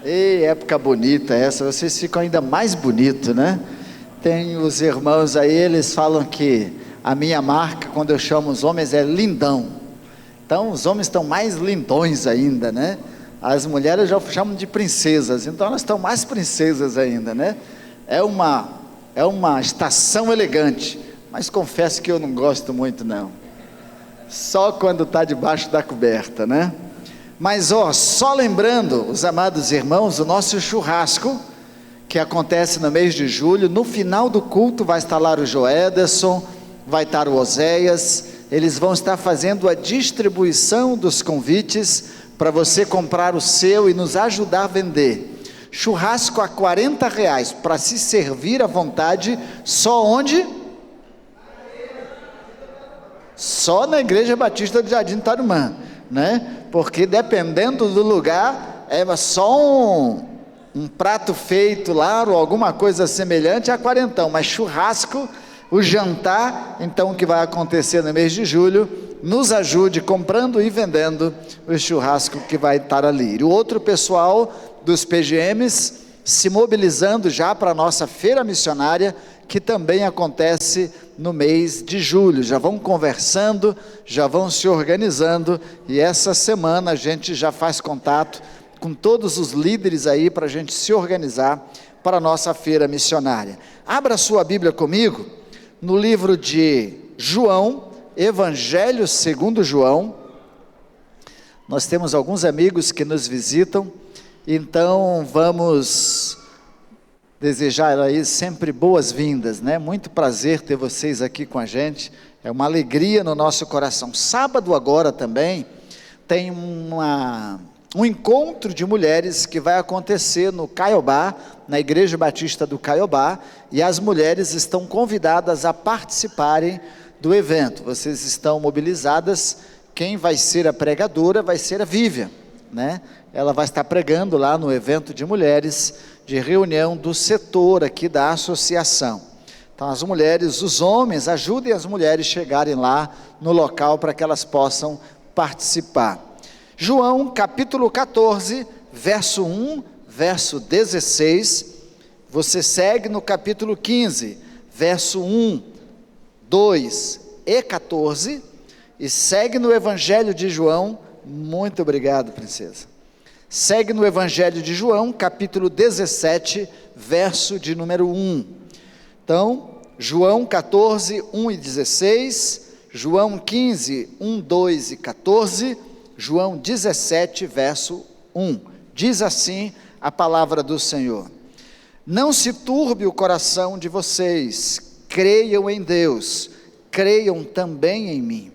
Ei, época bonita essa, vocês ficam ainda mais bonitos, né? Tem os irmãos aí, eles falam que a minha marca, quando eu chamo os homens, é lindão. Então, os homens estão mais lindões ainda, né? As mulheres já chamam de princesas, então elas estão mais princesas ainda, né? É uma estação elegante, mas confesso que eu não gosto muito, não. Só quando está debaixo da coberta, né? Mas só lembrando, os amados irmãos, o nosso churrasco, que acontece no mês de julho, no final do culto vai estar lá o Joederson, vai estar o Oséias, eles vão estar fazendo a distribuição dos convites, para você comprar o seu e nos ajudar a vender, churrasco a R$40, para se servir à vontade, só onde? Só na Igreja Batista do Jardim Tarumã, né? Porque dependendo do lugar, é só um prato feito lá, ou alguma coisa semelhante a quarentão, mas churrasco, o jantar, então, que vai acontecer no mês de julho, nos ajude comprando e vendendo o churrasco que vai estar ali. E o outro pessoal dos PGMs se mobilizando já para a nossa feira missionária, que também acontece no mês de julho, já vão conversando, já vão se organizando, e essa semana a gente já faz contato com todos os líderes aí, para a gente se organizar para a nossa feira missionária. Abra sua Bíblia comigo, no livro de João, Evangelho segundo João. Nós temos alguns amigos que nos visitam, então vamos desejar aí sempre boas-vindas, né? Muito prazer ter vocês aqui com a gente, é uma alegria no nosso coração. Sábado agora também tem um encontro de mulheres que vai acontecer no Caiobá, na Igreja Batista do Caiobá, e as mulheres estão convidadas a participarem do evento. Vocês estão mobilizadas. Quem vai ser a pregadora vai ser a Vívia, né? Ela vai estar pregando lá no evento de mulheres, de reunião do setor aqui da associação. Então as mulheres, os homens, ajudem as mulheres a chegarem lá no local para que elas possam participar. João capítulo 14, verso 1, verso 16, você segue no capítulo 15, verso 1, 2 e 14, e segue no Evangelho de João. Muito obrigado, princesa. Segue no Evangelho de João, capítulo 17, verso de número 1. Então, João 14, 1 e 16, João 15, 1, 2 e 14, João 17, verso 1. Diz assim a palavra do Senhor: não se turbe o coração de vocês, creiam em Deus, creiam também em mim.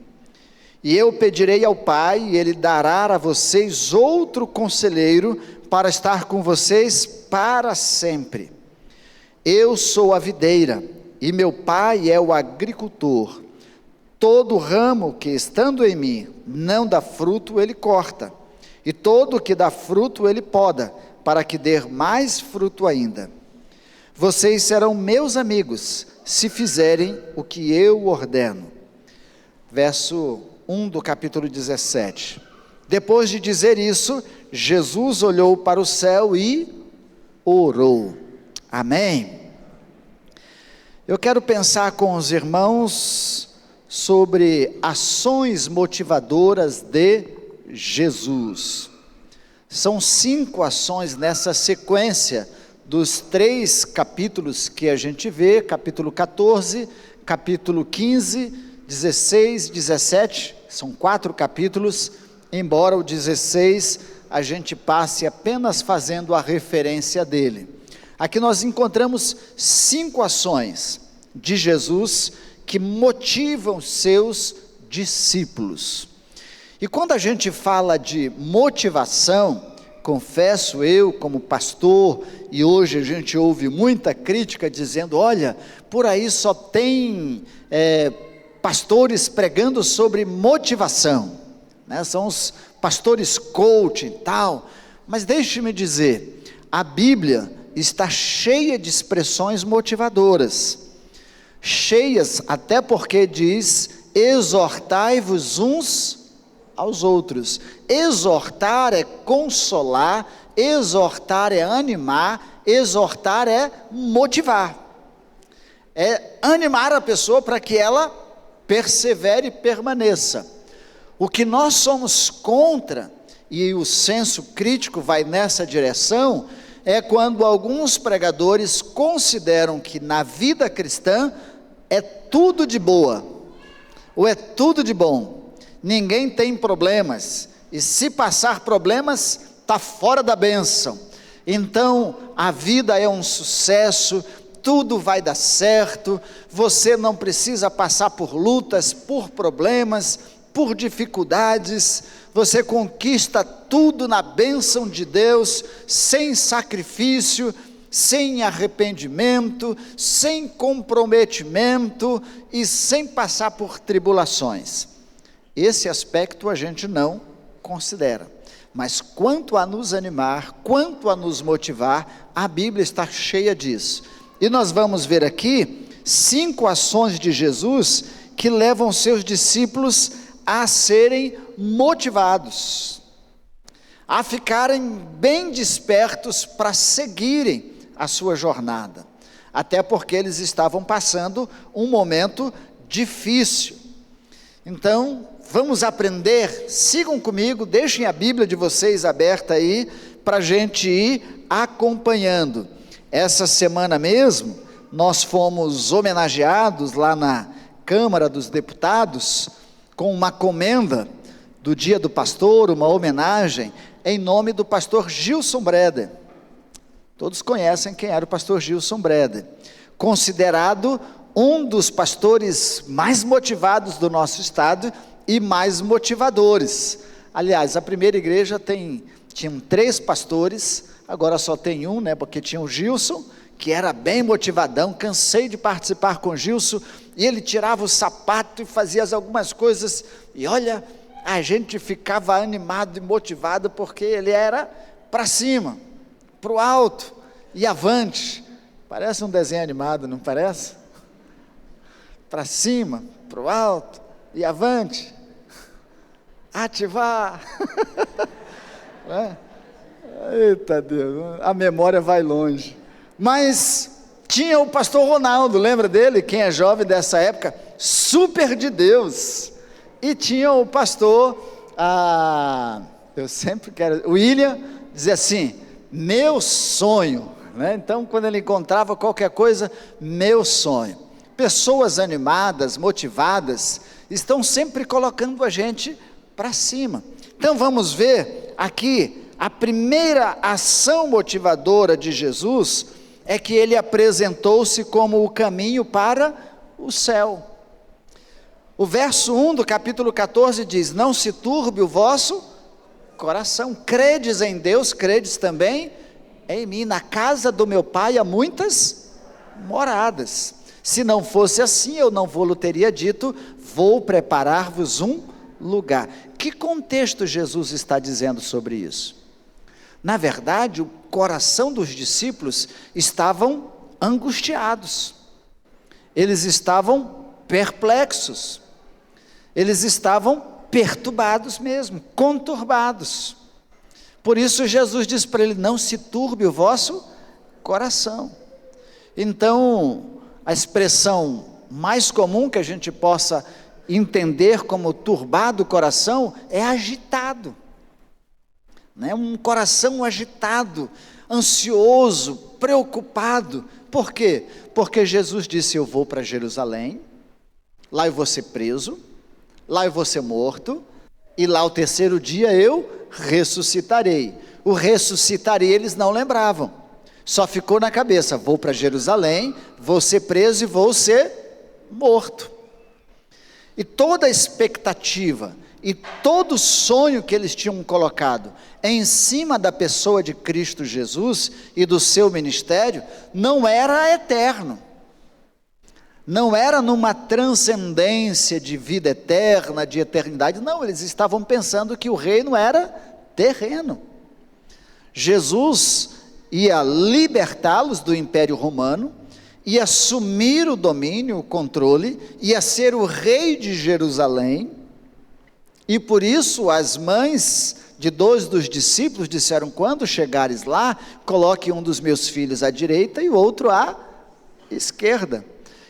E eu pedirei ao Pai, e Ele dará a vocês outro conselheiro, para estar com vocês para sempre. Eu sou a videira, e meu Pai é o agricultor. Todo ramo que estando em mim não dá fruto, Ele corta, e todo que dá fruto, Ele poda, para que dê mais fruto ainda. Vocês serão meus amigos, se fizerem o que eu ordeno. Verso 1 do capítulo 17. Depois de dizer isso, Jesus olhou para o céu e orou. Amém? Eu quero pensar com os irmãos sobre ações motivadoras de Jesus. São 5 ações nessa sequência dos 3 capítulos que a gente vê, capítulo 14, capítulo 15, 16, 17, são 4 capítulos, embora o 16 a gente passe apenas fazendo a referência dele. Aqui nós encontramos 5 ações de Jesus que motivam seus discípulos. E quando a gente fala de motivação, confesso eu como pastor, e hoje a gente ouve muita crítica dizendo, olha, por aí só tem pastores pregando sobre motivação, né? São os pastores coach e tal, mas deixe-me dizer, a Bíblia está cheia de expressões motivadoras, cheias até porque diz, exortai-vos uns aos outros. Exortar é consolar, exortar é animar, exortar é motivar. É animar a pessoa para que ela persevere e permaneça. O que nós somos contra, e o senso crítico vai nessa direção, é quando alguns pregadores consideram que na vida cristã é tudo de boa, ou é tudo de bom, ninguém tem problemas, e se passar problemas, está fora da bênção. Então a vida é um sucesso, tudo vai dar certo, você não precisa passar por lutas, por problemas, por dificuldades, você conquista tudo na bênção de Deus, sem sacrifício, sem arrependimento, sem comprometimento e sem passar por tribulações. Esse aspecto a gente não considera. Mas quanto a nos animar, quanto a nos motivar, a Bíblia está cheia disso. E nós vamos ver aqui 5 ações de Jesus que levam seus discípulos a serem motivados, a ficarem bem despertos para seguirem a sua jornada, até porque eles estavam passando um momento difícil. Então, vamos aprender, sigam comigo, deixem a Bíblia de vocês aberta aí, para a gente ir acompanhando. Essa semana mesmo, nós fomos homenageados lá na Câmara dos Deputados, com uma comenda do Dia do Pastor, uma homenagem, em nome do pastor Gilson Breder. Todos conhecem quem era o pastor Gilson Breder, considerado um dos pastores mais motivados do nosso estado e mais motivadores. Aliás, a primeira igreja tinham 3 pastores, agora só tem um, porque tinha o Gilson, que era bem motivadão. Cansei de participar com o Gilson, e ele tirava o sapato e fazia algumas coisas, e olha, a gente ficava animado e motivado, porque ele era para cima, para o alto e avante. Parece um desenho animado, não parece? Para cima, para o alto e avante, ativar. Eita Deus, a memória vai longe. Mas tinha o pastor Ronaldo, lembra dele? Quem é jovem dessa época, super de Deus. E tinha o pastor, o William, dizia assim, meu sonho, Então quando ele encontrava qualquer coisa, meu sonho. Pessoas animadas, motivadas, estão sempre colocando a gente para cima. Então vamos ver aqui, a primeira ação motivadora de Jesus, é que ele apresentou-se como o caminho para o céu. O verso 1 do capítulo 14 diz, não se turbe o vosso coração, credes em Deus, credes também em mim, na casa do meu pai há muitas moradas, se não fosse assim, eu não vou-lhe teria dito, vou preparar-vos um lugar. Que contexto Jesus está dizendo sobre isso? Na verdade, o coração dos discípulos estavam angustiados, eles estavam perplexos, eles estavam perturbados mesmo, conturbados. Por isso Jesus diz para ele, não se turbe o vosso coração. Então, a expressão mais comum que a gente possa entender como turbado o coração é agitado. Um coração agitado, ansioso, preocupado. Por quê? Porque Jesus disse, eu vou para Jerusalém, lá eu vou ser preso, lá eu vou ser morto, e lá o terceiro dia eu ressuscitarei. O ressuscitarei eles não lembravam, só ficou na cabeça, vou para Jerusalém, vou ser preso e vou ser morto. E toda a expectativa, e todo o sonho que eles tinham colocado em cima da pessoa de Cristo Jesus e do seu ministério, não era eterno, não era numa transcendência de vida eterna, de eternidade, não, eles estavam pensando que o reino era terreno. Jesus ia libertá-los do Império Romano, ia assumir o domínio, o controle, ia ser o rei de Jerusalém, e por isso as mães de 2 dos discípulos disseram: quando chegares lá, coloque um dos meus filhos à direita e o outro à esquerda.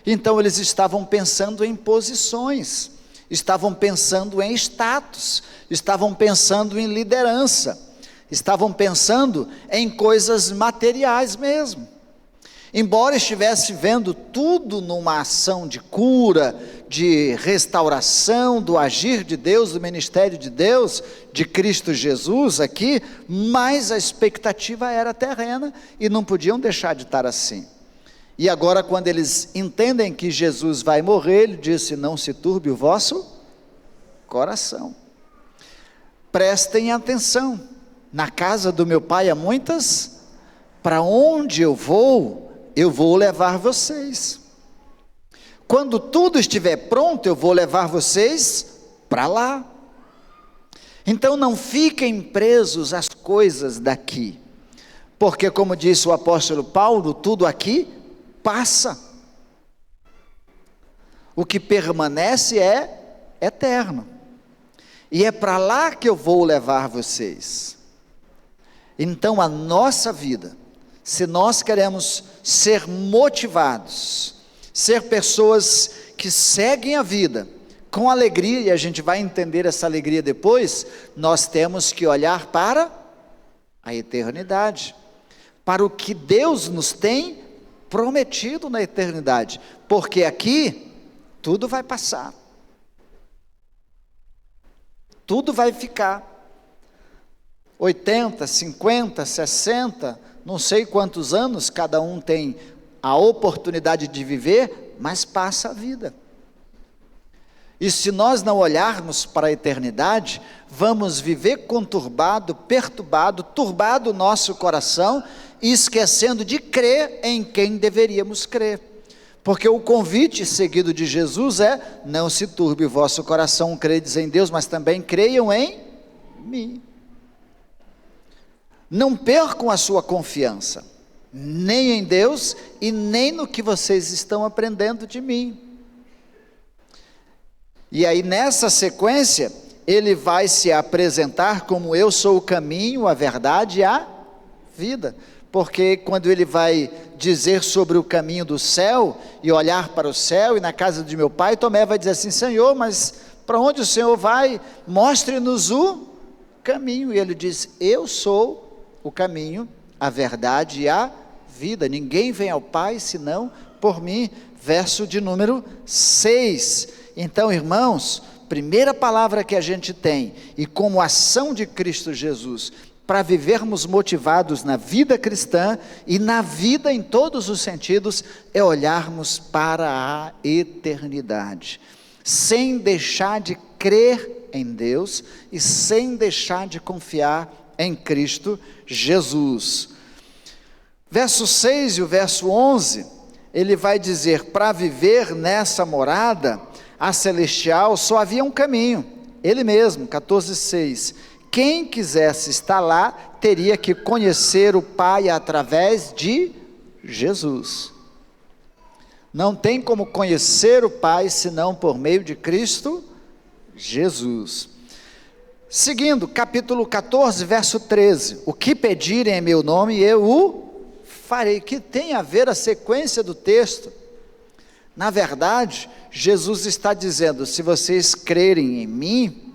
Então eles estavam pensando em posições, estavam pensando em status, estavam pensando em liderança, estavam pensando em coisas materiais mesmo. Embora estivesse vendo tudo numa ação de cura, de restauração, do agir de Deus, do ministério de Deus, de Cristo Jesus aqui, mas a expectativa era terrena e não podiam deixar de estar assim. E agora, quando eles entendem que Jesus vai morrer, ele disse: não se turbe o vosso coração. Prestem atenção, na casa do meu pai há muitas, para onde eu vou levar vocês. Quando tudo estiver pronto, eu vou levar vocês para lá. Então não fiquem presos às coisas daqui, porque, como disse o apóstolo Paulo, tudo aqui passa. O que permanece é eterno, e é para lá que eu vou levar vocês. Então a nossa vida, se nós queremos ser motivados, ser pessoas que seguem a vida com alegria, e a gente vai entender essa alegria depois, nós temos que olhar para a eternidade, para o que Deus nos tem prometido na eternidade, porque aqui tudo vai passar, tudo vai ficar, 80, 50, 60, não sei quantos anos cada um tem a oportunidade de viver, mas passa a vida. E se nós não olharmos para a eternidade, vamos viver conturbado, perturbado, turbado o nosso coração, e esquecendo de crer em quem deveríamos crer. Porque o convite seguido de Jesus é: não se turbe o vosso coração, credes em Deus, mas também creiam em mim. Não percam a sua confiança, nem em Deus e nem no que vocês estão aprendendo de mim. E aí, nessa sequência, ele vai se apresentar como: eu sou o caminho, a verdade e a vida. Porque quando ele vai dizer sobre o caminho do céu, e olhar para o céu, e na casa de meu pai, Tomé vai dizer assim: Senhor, mas para onde o Senhor vai? Mostre-nos o caminho. E ele diz: eu sou o caminho, a verdade e a vida. Ninguém vem ao Pai senão por mim. Verso de número 6. Então, irmãos, primeira palavra que a gente tem, e como ação de Cristo Jesus, para vivermos motivados na vida cristã, e na vida em todos os sentidos, é olharmos para a eternidade, sem deixar de crer em Deus, e sem deixar de confiar em Cristo Jesus. Verso 6 e o verso 11, ele vai dizer: para viver nessa morada, a celestial, só havia um caminho, ele mesmo, 14,6, quem quisesse estar lá, teria que conhecer o Pai através de Jesus. Não tem como conhecer o Pai, senão por meio de Cristo Jesus. Seguindo, capítulo 14, verso 13, o que pedirem em meu nome, eu o farei. Que tem a ver a sequência do texto? Na verdade, Jesus está dizendo: se vocês crerem em mim,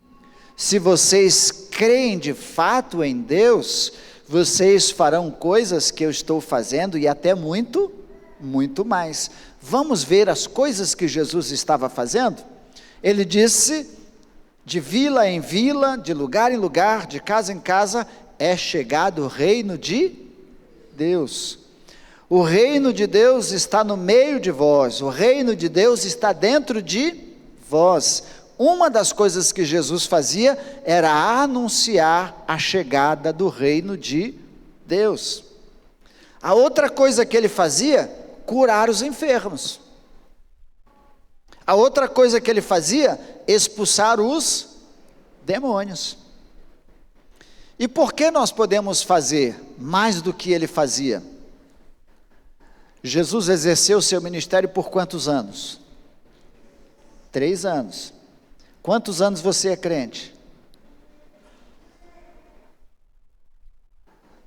se vocês creem de fato em Deus, vocês farão coisas que eu estou fazendo, e até muito, muito mais. Vamos ver as coisas que Jesus estava fazendo? Ele disse: de vila em vila, de lugar em lugar, de casa em casa, é chegado o reino de Deus. O reino de Deus está no meio de vós, o reino de Deus está dentro de vós. Uma das coisas que Jesus fazia era anunciar a chegada do reino de Deus. A outra coisa que ele fazia, curar os enfermos. A outra coisa que ele fazia, expulsar os demônios. E por que nós podemos fazer mais do que ele fazia? Jesus exerceu seu ministério por quantos anos? 3 anos. Quantos anos você é crente?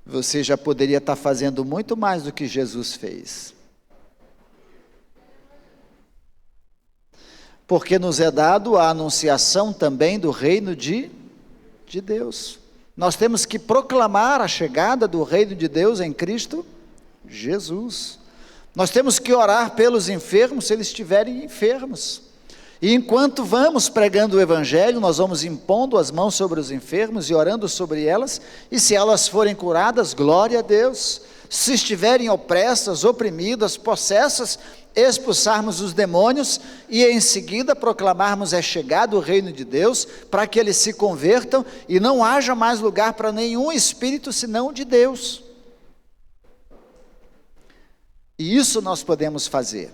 você já poderia estar fazendo muito mais do que Jesus fez. Porque nos é dado a anunciação também do reino de Deus. Nós temos que proclamar a chegada do reino de Deus em Cristo Jesus. Nós temos que orar pelos enfermos se eles estiverem enfermos. E enquanto vamos pregando o Evangelho, nós vamos impondo as mãos sobre os enfermos e orando sobre elas, e se elas forem curadas, glória a Deus. Se estiverem opressas, oprimidas, possessas, expulsarmos os demônios e em seguida proclamarmos é chegado o reino de Deus, para que eles se convertam e não haja mais lugar para nenhum espírito senão de Deus. E isso nós podemos fazer.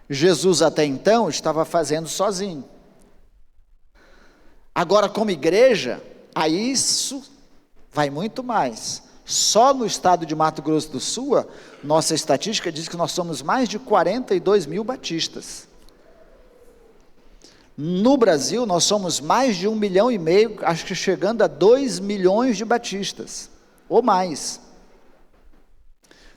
Jesus até então estava fazendo sozinho. Agora, como igreja, a isso vai muito mais. Só no estado de Mato Grosso do Sul, nossa estatística diz que nós somos mais de 42 mil batistas. No Brasil, nós somos mais de 1,5 milhão, acho que chegando a 2 milhões de batistas, ou mais.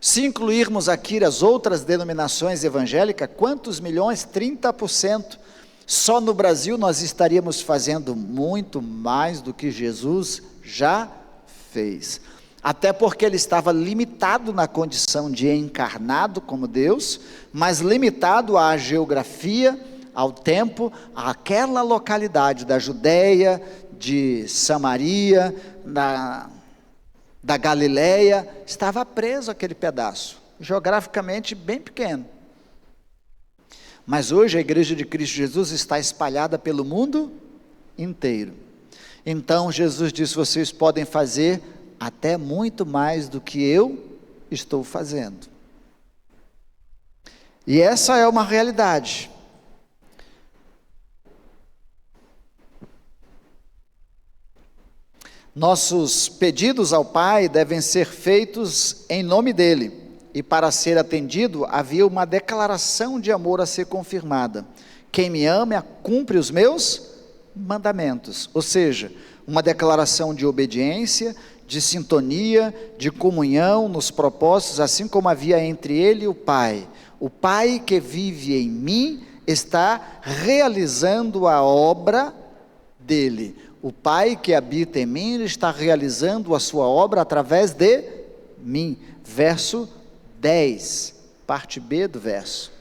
Se incluirmos aqui as outras denominações evangélicas, quantos milhões? 30%. Só no Brasil nós estaríamos fazendo muito mais do que Jesus já fez. Até porque ele estava limitado na condição de encarnado como Deus, mas limitado à geografia, ao tempo, àquela localidade da Judéia, de Samaria, da Galileia, estava preso aquele pedaço, geograficamente bem pequeno. Mas hoje a igreja de Cristo Jesus está espalhada pelo mundo inteiro. Então Jesus disse, vocês podem fazer até muito mais do que eu estou fazendo. E essa é uma realidade. Nossos pedidos ao Pai devem ser feitos em nome dEle, e para ser atendido havia uma declaração de amor a ser confirmada. Quem me ama cumpre os meus mandamentos, ou seja, uma declaração de obediência, de sintonia, de comunhão nos propósitos, assim como havia entre ele e o Pai. O Pai que vive em mim está realizando a obra dele. O Pai que habita em mim está realizando a sua obra através de mim. Verso 10, parte B do verso.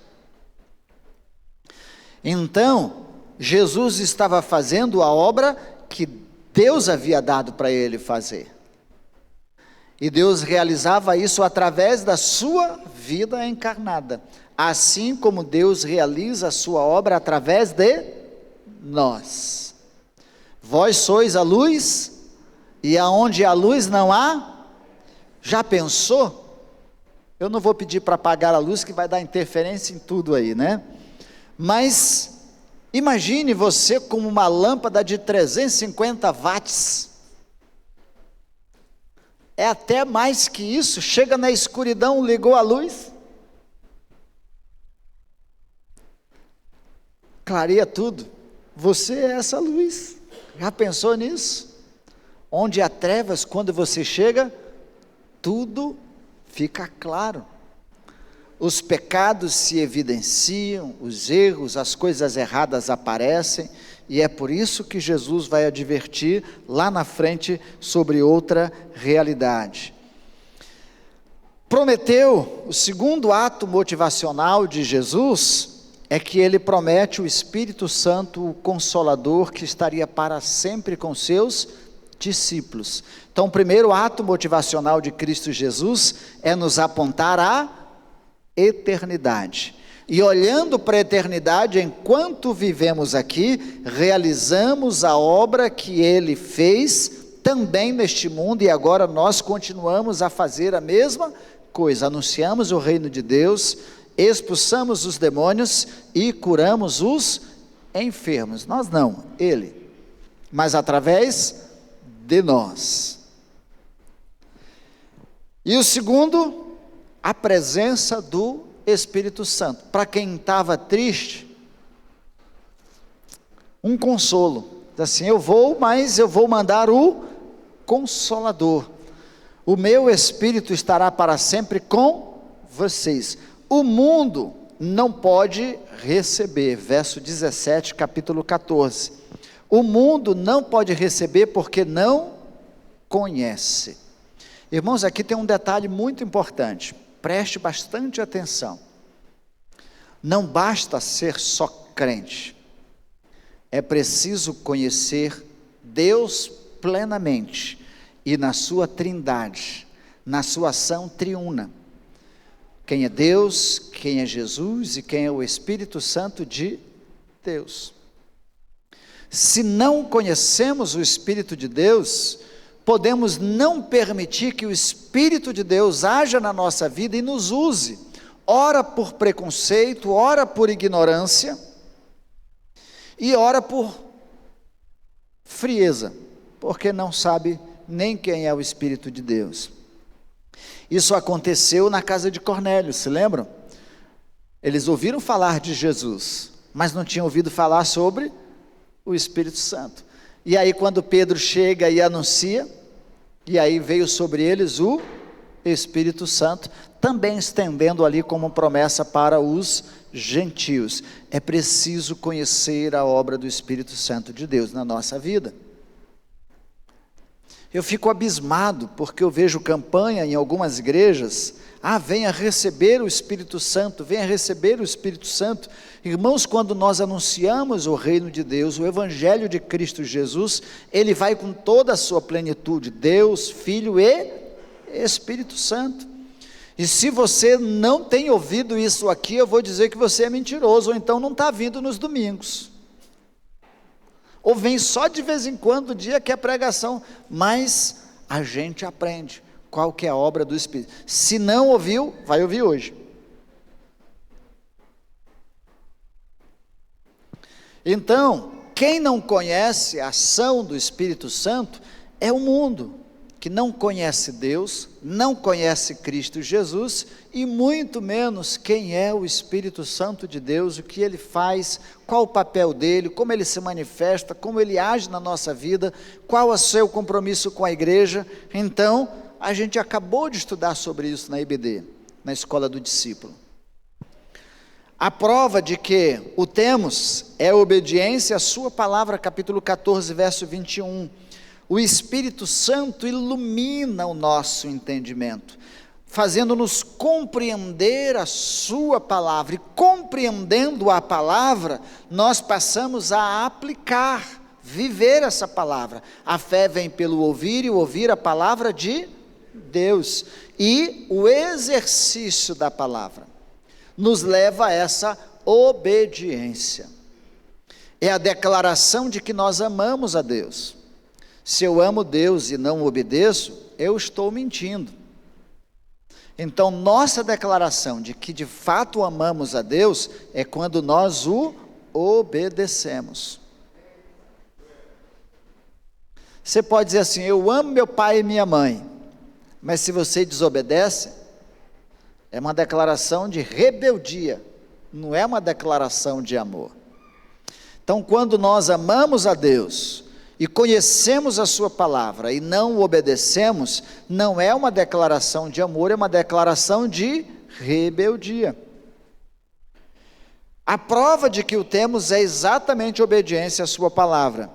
Então, Jesus estava fazendo a obra que Deus havia dado para ele fazer. E Deus realizava isso através da sua vida encarnada. Assim como Deus realiza a sua obra através de nós. Vós sois a luz, e aonde há luz não há. Já pensou? Eu não vou pedir para apagar a luz, que vai dar interferência em tudo aí, né? Mas imagine você como uma lâmpada de 350 watts. É até mais que isso. Chega na escuridão, ligou a luz, clareia tudo. Você é essa luz. Já pensou nisso? Onde há trevas, quando você chega, tudo fica claro. Os pecados se evidenciam, os erros, as coisas erradas aparecem, e é por isso que Jesus vai advertir lá na frente sobre outra realidade. Prometeu, o segundo ato motivacional de Jesus é que ele promete o Espírito Santo, o Consolador, que estaria para sempre com seus discípulos. Então, o primeiro ato motivacional de Cristo Jesus é nos apontar à eternidade. E olhando para a eternidade, enquanto vivemos aqui, realizamos a obra que Ele fez também neste mundo, e agora nós continuamos a fazer a mesma coisa. Anunciamos o reino de Deus, expulsamos os demônios e curamos os enfermos. Nós não, Ele, mas através de nós. E o segundo, a presença do Espírito Santo. Para quem estava triste, um consolo. Diz assim, eu vou, mas eu vou mandar o Consolador. O meu Espírito estará para sempre com vocês. O mundo não pode receber. Verso 17, capítulo 14. O mundo não pode receber porque não conhece. Irmãos, aqui tem um detalhe muito importante. Preste bastante atenção. Não basta ser só crente. É preciso conhecer Deus plenamente e na sua trindade, na sua ação triuna. Quem é Deus, quem é Jesus e quem é o Espírito Santo de Deus. Se não conhecemos o Espírito de Deus, podemos não permitir que o Espírito de Deus haja na nossa vida e nos use, ora por preconceito, ora por ignorância, e ora por frieza, porque não sabe nem quem é o Espírito de Deus. Isso aconteceu na casa de Cornélio, se lembram? Eles ouviram falar de Jesus, mas não tinham ouvido falar sobre o Espírito Santo. E aí quando Pedro chega e anuncia, e aí veio sobre eles o Espírito Santo, também estendendo ali como promessa para os gentios. É preciso conhecer a obra do Espírito Santo de Deus na nossa vida. Eu fico abismado, porque eu vejo campanha em algumas igrejas, venha receber o Espírito Santo, venha receber o Espírito Santo. Irmãos, quando nós anunciamos o reino de Deus, o Evangelho de Cristo Jesus, ele vai com toda a sua plenitude, Deus, Filho e Espírito Santo. E se você não tem ouvido isso aqui, eu vou dizer que você é mentiroso, ou então não está vindo nos domingos. Ou vem só de vez em quando, o dia que é pregação, mas a gente aprende qual que é a obra do Espírito. Se não ouviu, vai ouvir hoje. Então, quem não conhece a ação do Espírito Santo é o mundo, que não conhece Deus, não conhece Cristo Jesus, e muito menos quem é o Espírito Santo de Deus, o que ele faz, qual o papel dele, como ele se manifesta, como ele age na nossa vida, qual é o seu compromisso com a igreja. Então, a gente acabou de estudar sobre isso na IBD, na Escola do Discípulo. A prova de que o temos é a obediência à sua palavra, capítulo 14, verso 21. O Espírito Santo ilumina o nosso entendimento, fazendo-nos compreender a sua palavra, e compreendendo a palavra, nós passamos a aplicar, viver essa palavra. A fé vem pelo ouvir, e ouvir a palavra de Deus, e o exercício da palavra nos leva a essa obediência. É a declaração de que nós amamos a Deus. Se eu amo Deus e não obedeço, eu estou mentindo. Então, nossa declaração de que de fato amamos a Deus é quando nós o obedecemos. Você pode dizer assim: eu amo meu pai e minha mãe, mas se você desobedece, é uma declaração de rebeldia, não é uma declaração de amor. Então, quando nós amamos a Deus e conhecemos a sua palavra e não o obedecemos, não é uma declaração de amor, é uma declaração de rebeldia. A prova de que o temos é exatamente a obediência à sua palavra.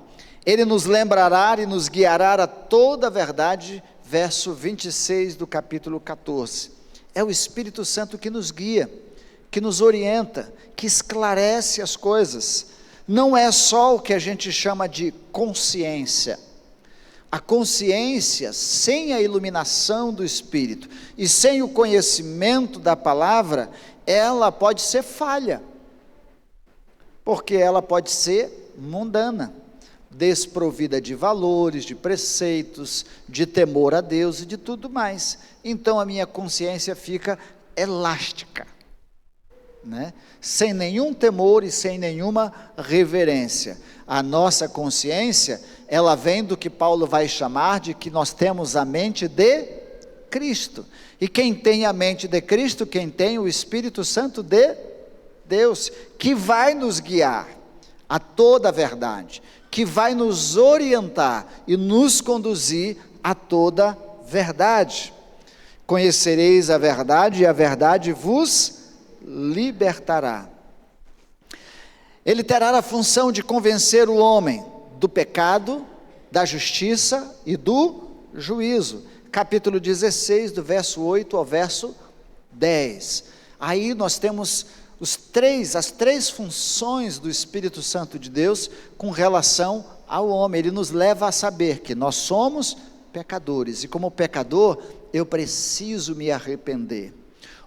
Ele nos lembrará e nos guiará a toda a verdade, verso 26 do capítulo 14. É o Espírito Santo que nos guia, que nos orienta, que esclarece as coisas. Não é só o que a gente chama de consciência. A consciência, sem a iluminação do Espírito e sem o conhecimento da palavra, ela pode ser falha, porque ela pode ser mundana, desprovida de valores, de preceitos, de temor a Deus e de tudo mais. Então a minha consciência fica elástica, né? Sem nenhum temor e sem nenhuma reverência. A nossa consciência, ela vem do que Paulo vai chamar de que nós temos a mente de Cristo. E quem tem a mente de Cristo, quem tem o Espírito Santo de Deus, que vai nos guiar a toda a verdade, que vai nos orientar e nos conduzir a toda verdade. Conhecereis a verdade e a verdade vos libertará. Ele terá a função de convencer o homem do pecado, da justiça e do juízo. Capítulo 16, do verso 8 ao verso 10. Aí nós temos as três funções do Espírito Santo de Deus com relação ao homem. Ele nos leva a saber que nós somos pecadores, e como pecador, eu preciso me arrepender.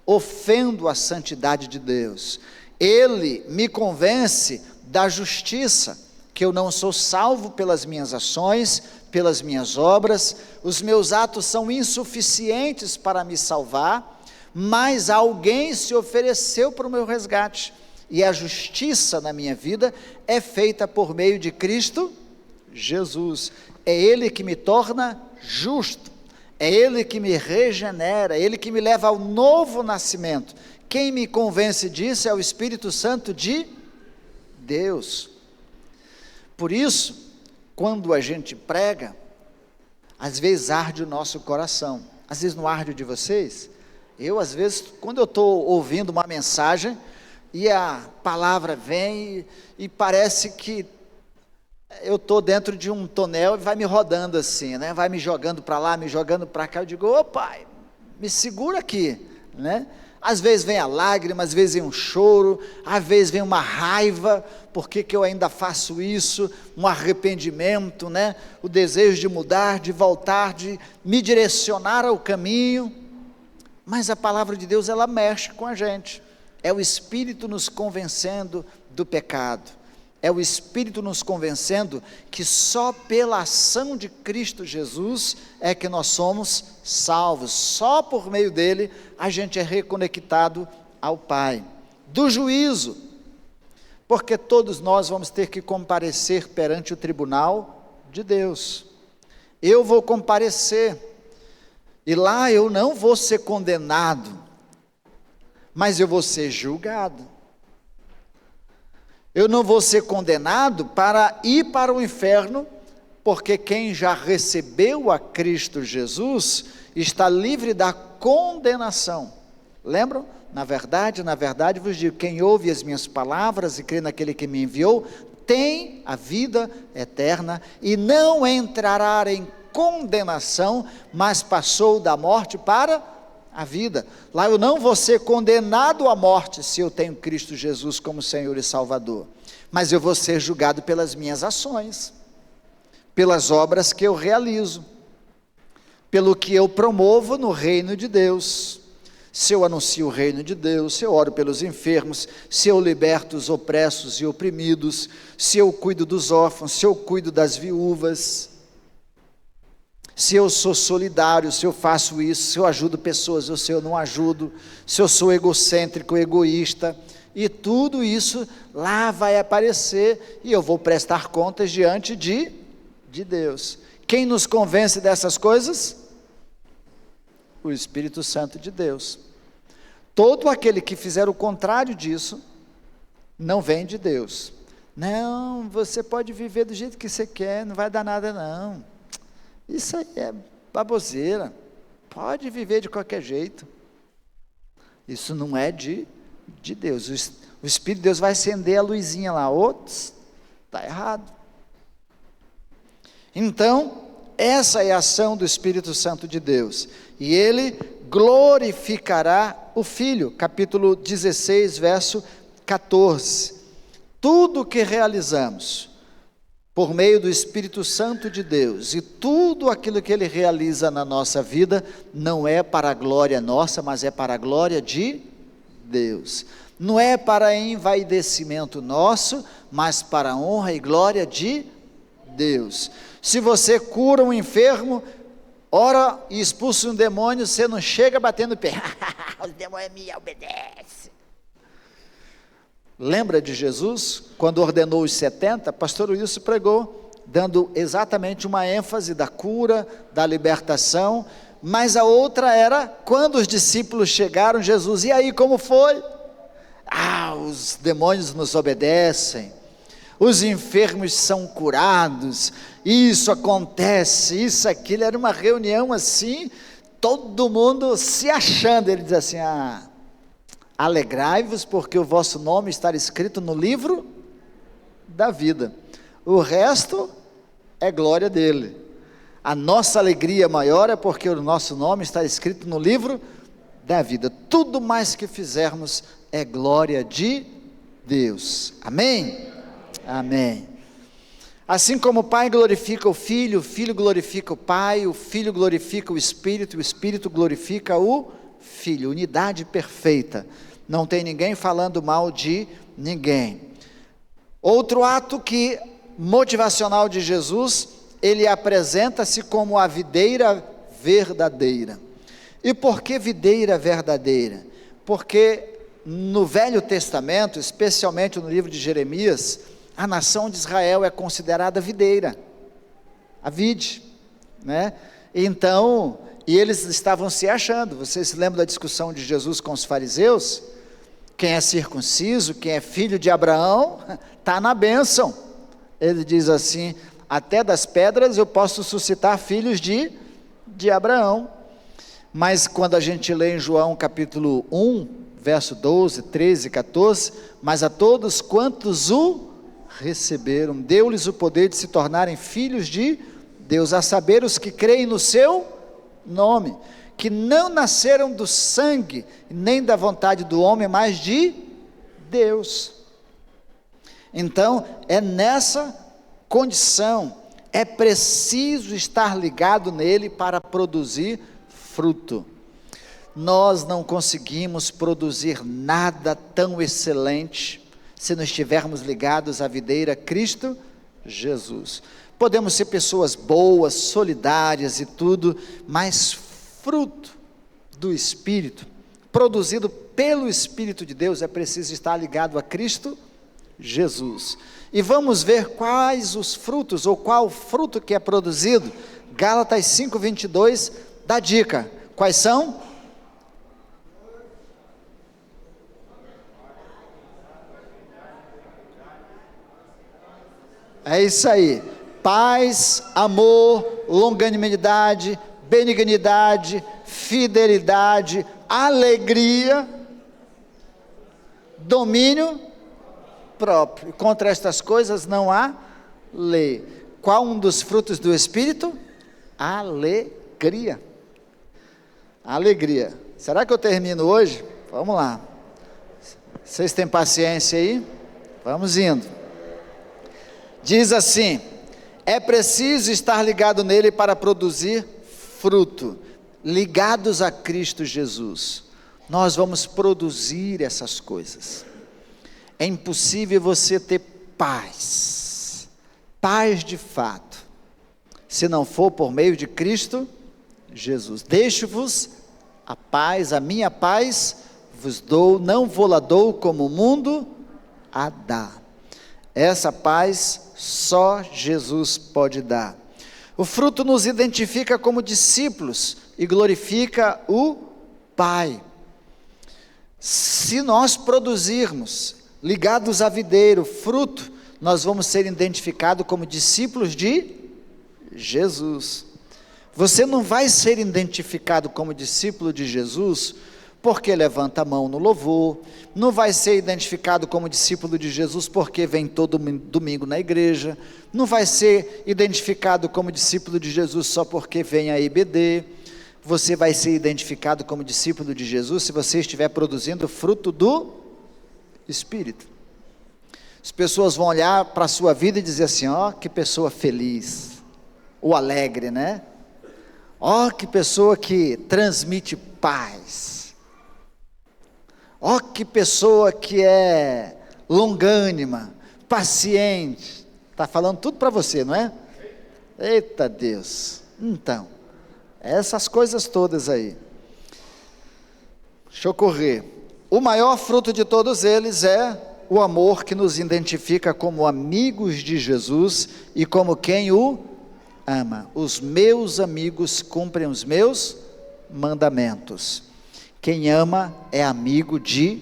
Ofendo a santidade de Deus. Ele me convence da justiça, que eu não sou salvo pelas minhas ações, pelas minhas obras, os meus atos são insuficientes para me salvar, mas alguém se ofereceu para o meu resgate, e a justiça na minha vida é feita por meio de Cristo Jesus. É Ele que me torna justo, é Ele que me regenera, é Ele que me leva ao novo nascimento. Quem me convence disso é o Espírito Santo de Deus. Por isso, quando a gente prega, às vezes arde o nosso coração. Às vezes não arde o de vocês. Eu, às vezes, quando eu estou ouvindo uma mensagem e a palavra vem e parece que eu estou dentro de um tonel e vai me rodando assim, né? Vai me jogando para lá, me jogando para cá. Eu digo, ô Pai, me segura aqui, né? Às vezes vem a lágrima, às vezes vem um choro, às vezes vem uma raiva, por que eu ainda faço isso, um arrependimento, né? O desejo de mudar, de voltar, de me direcionar ao caminho. Mas a palavra de Deus, ela mexe com a gente. É o Espírito nos convencendo do pecado. É o Espírito nos convencendo que só pela ação de Cristo Jesus é que nós somos salvos. Só por meio dele a gente é reconectado ao Pai. Do juízo, porque todos nós vamos ter que comparecer perante o tribunal de Deus. Eu vou comparecer, e lá eu não vou ser condenado, mas eu vou ser julgado. Eu não vou ser condenado para ir para o inferno, porque quem já recebeu a Cristo Jesus está livre da condenação. Lembram? Na verdade vos digo, quem ouve as minhas palavras e crê naquele que me enviou, tem a vida eterna e não entrará em condenação, mas passou da morte para a vida. Lá eu não vou ser condenado à morte se eu tenho Cristo Jesus como Senhor e Salvador, mas eu vou ser julgado pelas minhas ações, pelas obras que eu realizo, pelo que eu promovo no reino de Deus. Se eu anuncio o reino de Deus, se eu oro pelos enfermos, se eu liberto os opressos e oprimidos, se eu cuido dos órfãos, se eu cuido das viúvas, se eu sou solidário, se eu faço isso, se eu ajudo pessoas ou se eu não ajudo, se eu sou egocêntrico, egoísta, e tudo isso lá vai aparecer e eu vou prestar contas diante de Deus. Quem nos convence dessas coisas? O Espírito Santo de Deus. Todo aquele que fizer o contrário disso, não vem de Deus. Não, você pode viver do jeito que você quer, não vai dar nada não. Isso aí é baboseira, pode viver de qualquer jeito. Isso não é de Deus. O Espírito de Deus vai acender a luzinha lá, outros, está errado. Então, essa é a ação do Espírito Santo de Deus, e ele glorificará o Filho, capítulo 16, verso 14. Tudo que realizamos por meio do Espírito Santo de Deus, e tudo aquilo que Ele realiza na nossa vida, não é para a glória nossa, mas é para a glória de Deus. Não é para envaidecimento nosso, mas para a honra e glória de Deus. Se você cura um enfermo, ora e expulsa um demônio, você não chega batendo o pé, o demônio me obedece. Lembra de Jesus, quando ordenou os 70, pastor Wilson pregou, dando exatamente uma ênfase da cura, da libertação, mas a outra era, quando os discípulos chegaram, Jesus, e aí como foi? Os demônios nos obedecem, os enfermos são curados, isso acontece, isso, aquilo. Era uma reunião assim, todo mundo se achando. Ele diz assim: alegrai-vos, porque o vosso nome está escrito no livro da vida. O resto é glória dele. A nossa alegria maior é porque o nosso nome está escrito no livro da vida. Tudo mais que fizermos é glória de Deus. Amém? Amém. Assim como o Pai glorifica o Filho glorifica o Pai, o Filho glorifica o Espírito glorifica o Filho. Unidade perfeita. Não tem ninguém falando mal de ninguém. Outro ato motivacional de Jesus, ele apresenta-se como a videira verdadeira. E por que videira verdadeira? Porque no Velho Testamento, especialmente no livro de Jeremias, a nação de Israel é considerada videira, a vide, né? Então, e eles estavam se achando. Vocês se lembram da discussão de Jesus com os fariseus? Quem é circunciso, quem é filho de Abraão, está na bênção. Ele diz assim: até das pedras eu posso suscitar filhos de Abraão. Mas quando a gente lê em João capítulo 1, verso 12, 13, 14, mas a todos quantos o receberam, deu-lhes o poder de se tornarem filhos de Deus, a saber, os que creem no seu nome, que não nasceram do sangue, nem da vontade do homem, mas de Deus. Então, é nessa condição, é preciso estar ligado nele para produzir fruto. Nós não conseguimos produzir nada tão excelente se não estivermos ligados à videira Cristo Jesus. Podemos ser pessoas boas, solidárias e tudo, mas fruto do Espírito, produzido pelo Espírito de Deus, é preciso estar ligado a Cristo Jesus. E vamos ver quais os frutos, ou qual fruto que é produzido. Gálatas 5:22 dá dica. Quais são? É isso aí: paz, amor, longanimidade, benignidade, fidelidade, alegria, domínio próprio. E contra estas coisas não há lei. Qual um dos frutos do Espírito? Alegria. Alegria. Será que eu termino hoje? Vamos lá. Vocês têm paciência aí? Vamos indo. Diz assim: é preciso estar ligado nele para produzir fruto. Ligados a Cristo Jesus, nós vamos produzir essas coisas. É impossível você ter paz de fato, se não for por meio de Cristo Jesus. Deixo-vos a paz, a minha paz vos dou, não vou-la dou como o mundo a dá. Essa paz só Jesus pode dar. O fruto nos identifica como discípulos e glorifica o Pai. Se nós produzirmos, ligados à videira, fruto, nós vamos ser identificados como discípulos de Jesus. Você não vai ser identificado como discípulo de Jesus porque levanta a mão no louvor, não vai ser identificado como discípulo de Jesus porque vem todo domingo na igreja, não vai ser identificado como discípulo de Jesus só porque vem a IBD. Você vai ser identificado como discípulo de Jesus se você estiver produzindo fruto do Espírito. As pessoas vão olhar para a sua vida e dizer assim: ó, que pessoa feliz, ou alegre, né? Ó, que pessoa que transmite paz. Ó, que pessoa que é longânima, paciente. Está falando tudo para você, não é? Eita Deus. Então, essas coisas todas aí. Deixa eu correr. O maior fruto de todos eles é o amor, que nos identifica como amigos de Jesus e como quem o ama. Os meus amigos cumprem os meus mandamentos. Quem ama é amigo de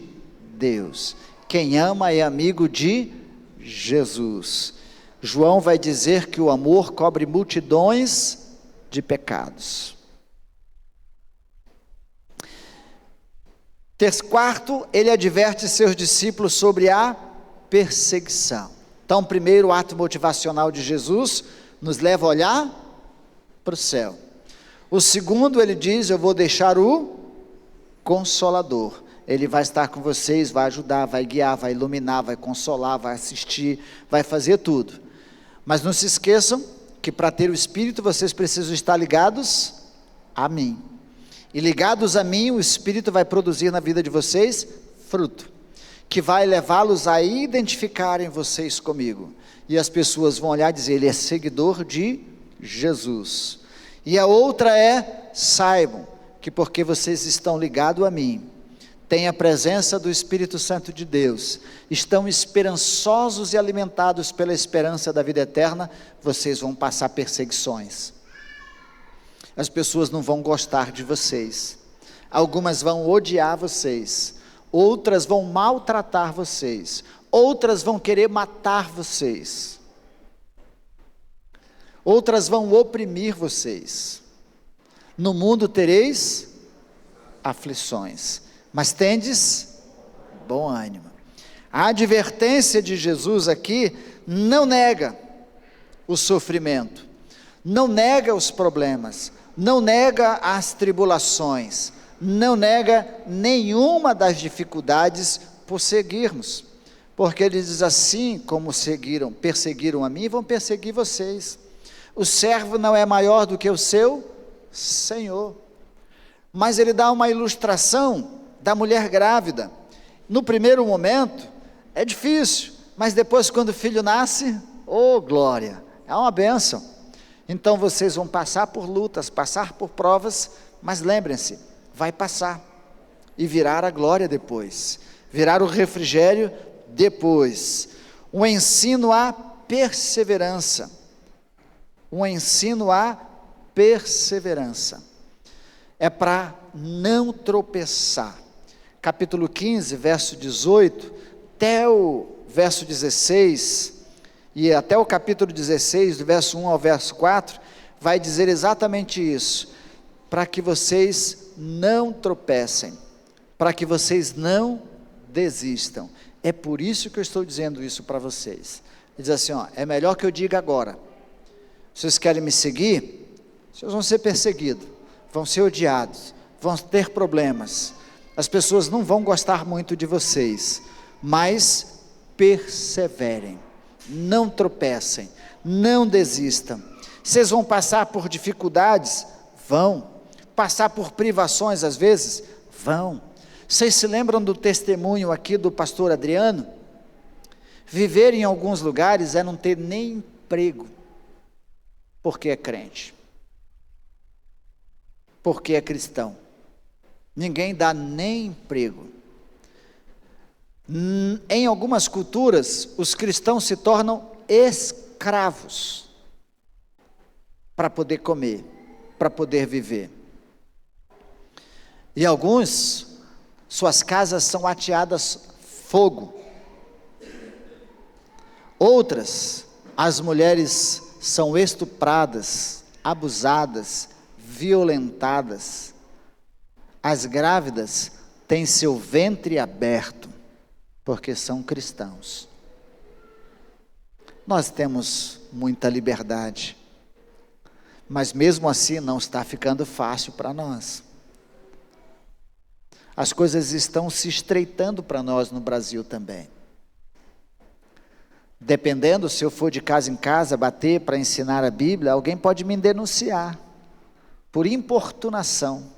Deus. Quem ama é amigo de Jesus. João vai dizer que o amor cobre multidões de pecados. Quarto, ele adverte seus discípulos sobre a perseguição. Então, primeiro, o ato motivacional de Jesus nos leva a olhar para o céu. O segundo, ele diz: eu vou deixar o Consolador. Ele vai estar com vocês, vai ajudar, vai guiar, vai iluminar, vai consolar, vai assistir, vai fazer tudo. Mas não se esqueçam que para ter o Espírito, vocês precisam estar ligados a mim. E ligados a mim, o Espírito vai produzir na vida de vocês fruto, que vai levá-los a identificarem vocês comigo. E as pessoas vão olhar e dizer: ele é seguidor de Jesus. E a outra é: saibam que porque vocês estão ligados a mim, têm a presença do Espírito Santo de Deus, estão esperançosos e alimentados pela esperança da vida eterna, vocês vão passar perseguições. As pessoas não vão gostar de vocês, algumas vão odiar vocês, outras vão maltratar vocês, outras vão querer matar vocês, outras vão oprimir vocês. No mundo tereis aflições, mas tendes bom ânimo. A advertência de Jesus aqui não nega o sofrimento, não nega os problemas, não nega as tribulações, não nega nenhuma das dificuldades por seguirmos, porque ele diz: assim como perseguiram a mim, vão perseguir vocês. O servo não é maior do que o seu Senhor. Mas ele dá uma ilustração da mulher grávida. No primeiro momento é difícil, mas depois, quando o filho nasce, oh glória, é uma bênção. Então vocês vão passar por lutas, passar por provas, mas lembrem-se, vai passar e virar a glória depois, virar o refrigério depois. Um ensino à perseverança, um ensino à perseverança, é para não tropeçar. Capítulo 15, verso 18, até o verso 16, e até o capítulo 16, do verso 1 ao verso 4, vai dizer exatamente isso, para que vocês não tropecem, para que vocês não desistam. É por isso que eu estou dizendo isso para vocês. Ele diz assim, é melhor que eu diga agora. Vocês querem me seguir? Vocês vão ser perseguidos, vão ser odiados, vão ter problemas, as pessoas não vão gostar muito de vocês, mas perseverem, não tropecem, não desistam. Vocês vão passar por dificuldades? Vão. Passar por privações às vezes? Vão. Vocês se lembram do testemunho aqui do pastor Adriano? Viver em alguns lugares é não ter nem emprego, porque é crente, porque é cristão. Ninguém dá nem emprego. Em algumas culturas, os cristãos se tornam escravos para poder comer, para poder viver. E alguns, suas casas são ateadas fogo. Outras, as mulheres são estupradas, abusadas, violentadas. As grávidas têm seu ventre aberto, porque são cristãos. Nós temos muita liberdade, mas mesmo assim não está ficando fácil para nós. As coisas estão se estreitando para nós no Brasil também. Dependendo, se eu for de casa em casa bater para ensinar a Bíblia, alguém pode me denunciar por importunação.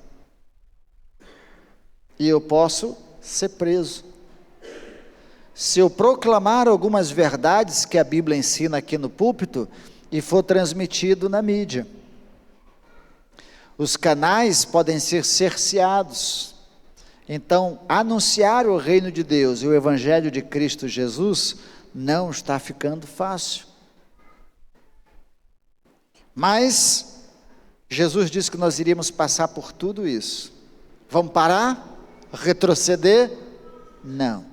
E eu posso ser preso. Se eu proclamar algumas verdades que a Bíblia ensina aqui no púlpito e for transmitido na mídia, os canais podem ser cerceados. Então, anunciar o reino de Deus e o evangelho de Cristo Jesus não está ficando fácil. Mas Jesus disse que nós iríamos passar por tudo isso. Vamos parar? Retroceder? Não.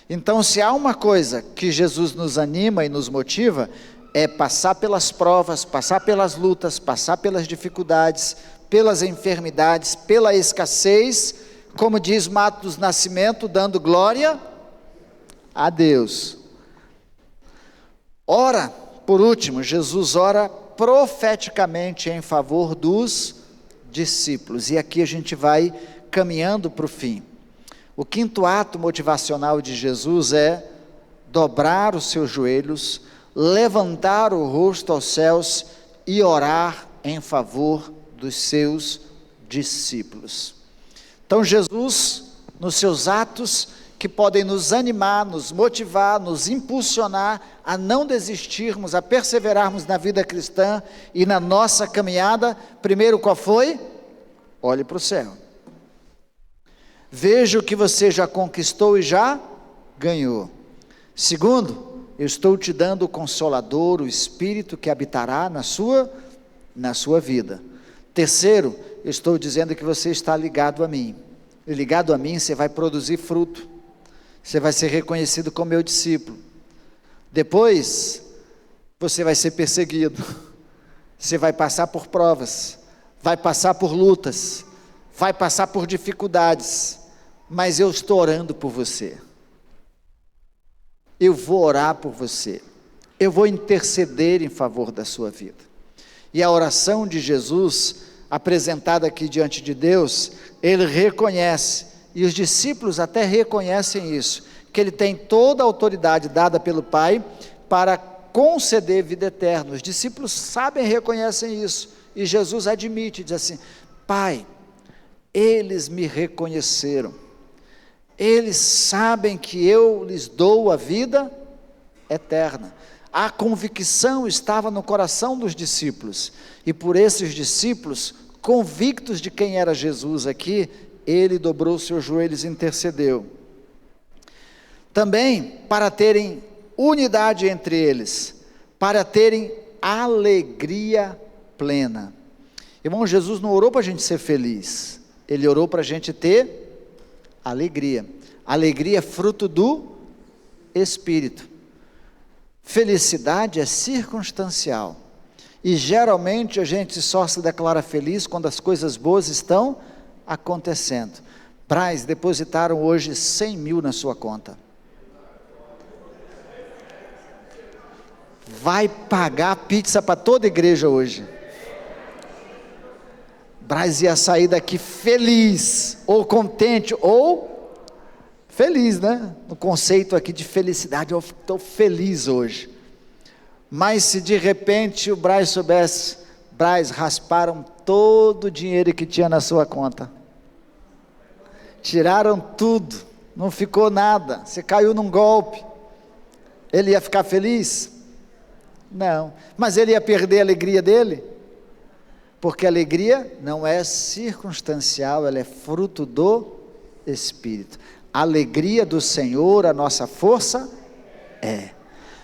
Então, se há uma coisa que Jesus nos anima e nos motiva, é passar pelas provas, passar pelas lutas, passar pelas dificuldades, pelas enfermidades, pela escassez, como diz Matos Nascimento, dando glória a Deus. Ora, por último, Jesus ora profeticamente em favor dos discípulos, e aqui a gente vai caminhando para o fim. O quinto ato motivacional de Jesus é dobrar os seus joelhos, levantar o rosto aos céus e orar em favor dos seus discípulos. Então Jesus, nos seus atos, que podem nos animar, nos motivar, nos impulsionar a não desistirmos, a perseverarmos na vida cristã e na nossa caminhada, primeiro qual foi? Olhe para o céu. Veja o que você já conquistou e já ganhou. Segundo, eu estou te dando o Consolador, o Espírito que habitará na sua vida. Terceiro, eu estou dizendo que você está ligado a mim. E ligado a mim, você vai produzir fruto. Você vai ser reconhecido como meu discípulo. Depois, você vai ser perseguido. Você vai passar por provas, vai passar por lutas, vai passar por dificuldades, mas eu estou orando por você. Eu vou orar por você. Eu vou interceder em favor da sua vida. E a oração de Jesus, apresentada aqui diante de Deus, ele reconhece, e os discípulos até reconhecem isso, que ele tem toda a autoridade dada pelo Pai para conceder vida eterna. Os discípulos sabem e reconhecem isso, e Jesus admite, diz assim: Pai, eles me reconheceram, eles sabem que eu lhes dou a vida eterna. A convicção estava no coração dos discípulos, e por esses discípulos, convictos de quem era Jesus aqui, ele dobrou seus joelhos e intercedeu. Também para terem unidade entre eles, para terem alegria plena. Irmão, Jesus não orou para a gente ser feliz, ele orou para a gente ter alegria. Alegria é fruto do Espírito. Felicidade é circunstancial, e geralmente a gente só se declara feliz quando as coisas boas estão acontecendo. Braz, depositaram hoje 100 mil na sua conta. Vai pagar pizza para toda a igreja hoje. Braz ia sair daqui feliz, ou contente, ou feliz, né? No conceito aqui de felicidade, eu estou feliz hoje. Mas se de repente o Braz soubesse, Braz, rasparam todo o dinheiro que tinha na sua conta. Tiraram tudo, não ficou nada, você caiu num golpe. Ele ia ficar feliz? Não. Mas ele ia perder a alegria dele? Porque a alegria não é circunstancial, ela é fruto do Espírito. A alegria do Senhor, a nossa força, é.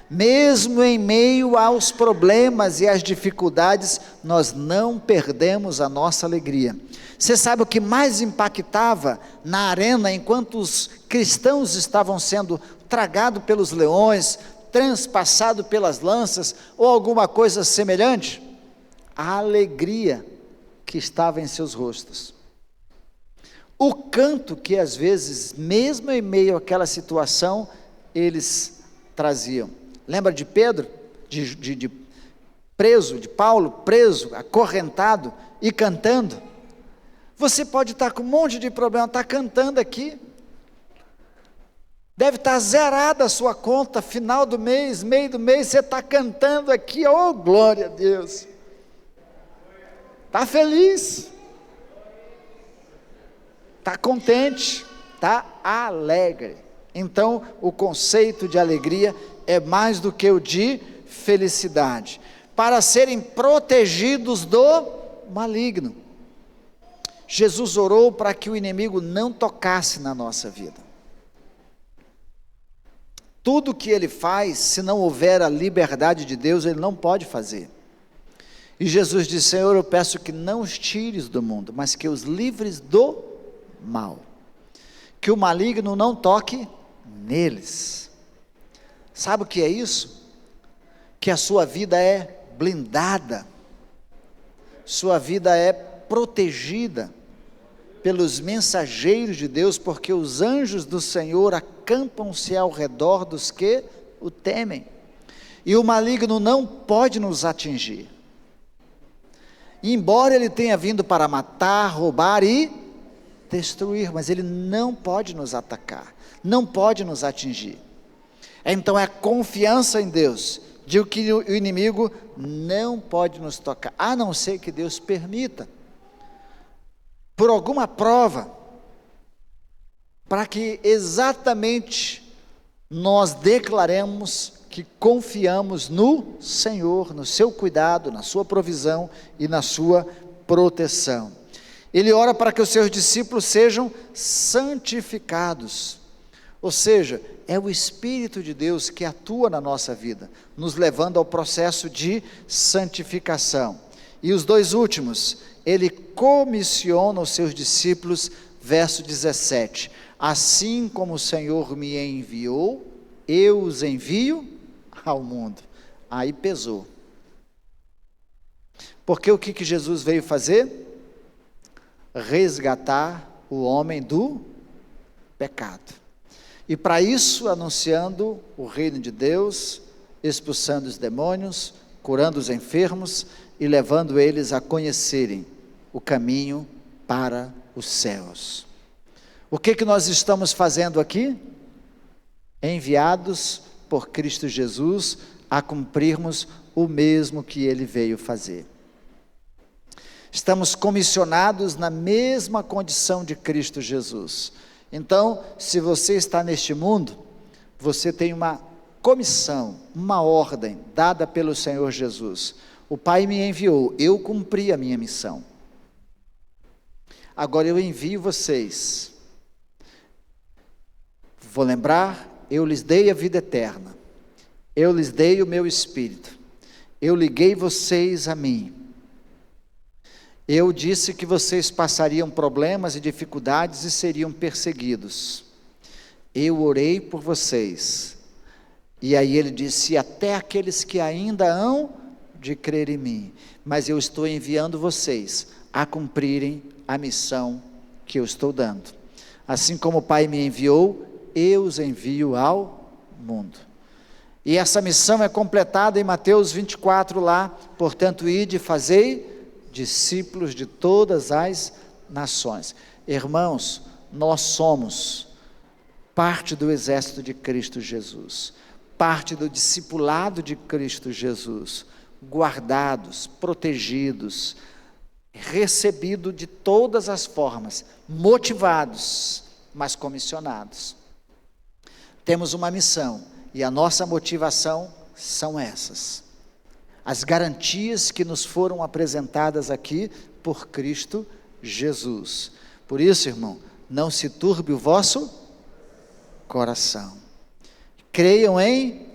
Mesmo em meio aos problemas e às dificuldades, nós não perdemos a nossa alegria. Você sabe o que mais impactava na arena, enquanto os cristãos estavam sendo tragados pelos leões, transpassados pelas lanças, ou alguma coisa semelhante? A alegria que estava em seus rostos. O canto que às vezes, mesmo em meio àquela situação, eles traziam. Lembra de Pedro, de preso, de Paulo, preso, acorrentado e cantando? Você pode estar com um monte de problema, está cantando aqui. Deve estar zerada a sua conta, final do mês, meio do mês, você está cantando aqui, oh glória a Deus. Está feliz, está contente, está alegre. Então, o conceito de alegria é mais do que o de felicidade. Para serem protegidos do maligno. Jesus orou para que o inimigo não tocasse na nossa vida. Tudo que ele faz, se não houver a liberdade de Deus, ele não pode fazer. E Jesus disse: Senhor, eu peço que não os tires do mundo, mas que os livres do mal. Que o maligno não toque neles. Sabe o que é isso? Que a sua vida é blindada, sua vida é protegida pelos mensageiros de Deus, porque os anjos do Senhor acampam-se ao redor dos que o temem, e o maligno não pode nos atingir. Embora ele tenha vindo para matar, roubar e destruir, mas ele não pode nos atacar, não pode nos atingir. Então é a confiança em Deus, de que o inimigo não pode nos tocar, a não ser que Deus permita, por alguma prova, para que exatamente nós declaremos que confiamos no Senhor, no seu cuidado, na sua provisão e na sua proteção. Ele ora para que os seus discípulos sejam santificados, ou seja, é o Espírito de Deus que atua na nossa vida, nos levando ao processo de santificação. E os dois últimos, ele comissiona os seus discípulos, verso 17, assim como o Senhor me enviou, eu os envio ao mundo. Aí pesou, porque o que Jesus veio fazer? Resgatar o homem do pecado, e para isso anunciando o reino de Deus, expulsando os demônios, curando os enfermos e levando eles a conhecerem o caminho para os céus. O que nós estamos fazendo aqui? Enviados por Cristo Jesus a cumprirmos o mesmo que ele veio fazer. Estamos comissionados na mesma condição de Cristo Jesus. Então, se você está neste mundo, você tem uma comissão, uma ordem dada pelo Senhor Jesus. O Pai me enviou, eu cumpri a minha missão. Agora eu envio vocês. Vou lembrar, eu lhes dei a vida eterna, eu lhes dei o meu Espírito, eu liguei vocês a mim. Eu disse que vocês passariam problemas e dificuldades e seriam perseguidos. Eu orei por vocês. E aí ele disse, até aqueles que ainda hão de crer em mim, mas eu estou enviando vocês a cumprirem a missão que eu estou dando. Assim como o Pai me enviou, eu os envio ao mundo. E essa missão é completada em Mateus 24 lá, portanto, ide e fazei discípulos de todas as nações. Irmãos, nós somos parte do exército de Cristo Jesus, parte do discipulado de Cristo Jesus, guardados, protegidos, recebidos de todas as formas, motivados, mas comissionados. Temos uma missão, e a nossa motivação são essas. As garantias que nos foram apresentadas aqui por Cristo Jesus. Por isso, irmão, não se turbe o vosso coração. Creiam em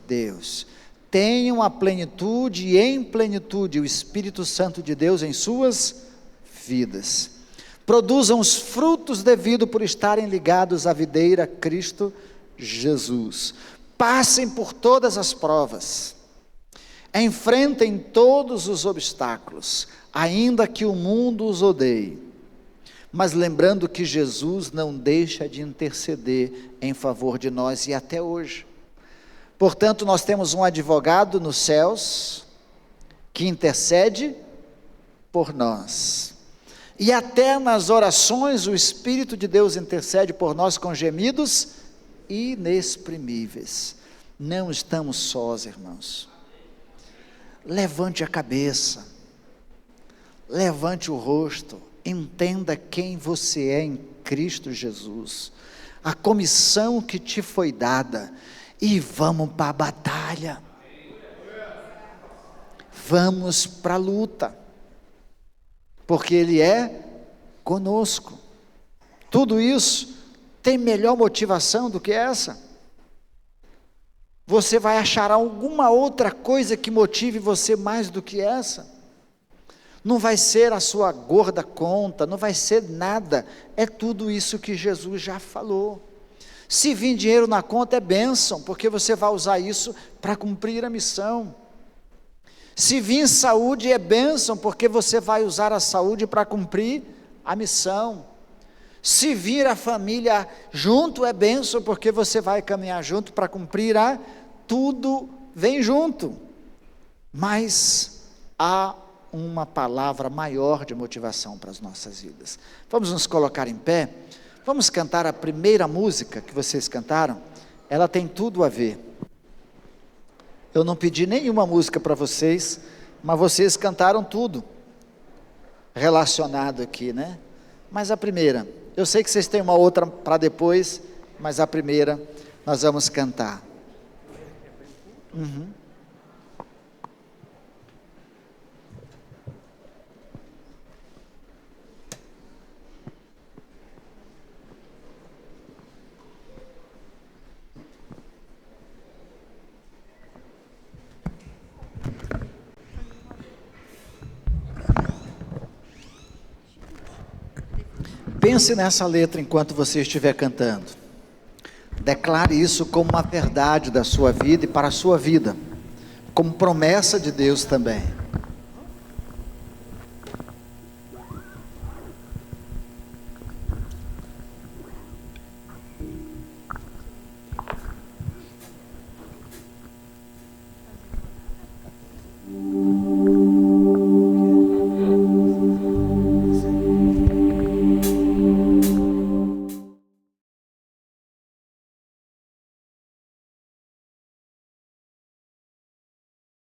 Deus. Tenham a plenitude e em plenitude o Espírito Santo de Deus em suas vidas. Produzam os frutos devidos por estarem ligados à videira Cristo Jesus. Passem por todas as provas. Enfrentem todos os obstáculos, ainda que o mundo os odeie, mas lembrando que Jesus não deixa de interceder em favor de nós e até hoje. Portanto, nós temos um advogado nos céus que intercede por nós. E até nas orações o Espírito de Deus intercede por nós com gemidos inexprimíveis. Não estamos sós, irmãos. Levante a cabeça, levante o rosto, entenda quem você é em Cristo Jesus, a comissão que te foi dada, e vamos para a batalha, vamos para a luta, porque Ele é conosco. Tudo isso tem melhor motivação do que essa? Você vai achar alguma outra coisa que motive você mais do que essa? Não vai ser a sua gorda conta, não vai ser nada, é tudo isso que Jesus já falou. Se vir dinheiro na conta é bênção, porque você vai usar isso para cumprir a missão. Se vir saúde é bênção, porque você vai usar a saúde para cumprir a missão. Se vir a família junto é bênção, porque você vai caminhar junto para cumprir tudo vem junto. Mas há uma palavra maior de motivação para as nossas vidas. Vamos nos colocar em pé, vamos cantar a primeira música que vocês cantaram, ela tem tudo a ver. Eu não pedi nenhuma música para vocês, mas vocês cantaram tudo relacionado aqui, né? Mas a primeira, eu sei que vocês têm uma outra para depois, mas a primeira nós vamos cantar. Pense nessa letra enquanto você estiver cantando. Declare isso como uma verdade da sua vida e para a sua vida, como promessa de Deus também.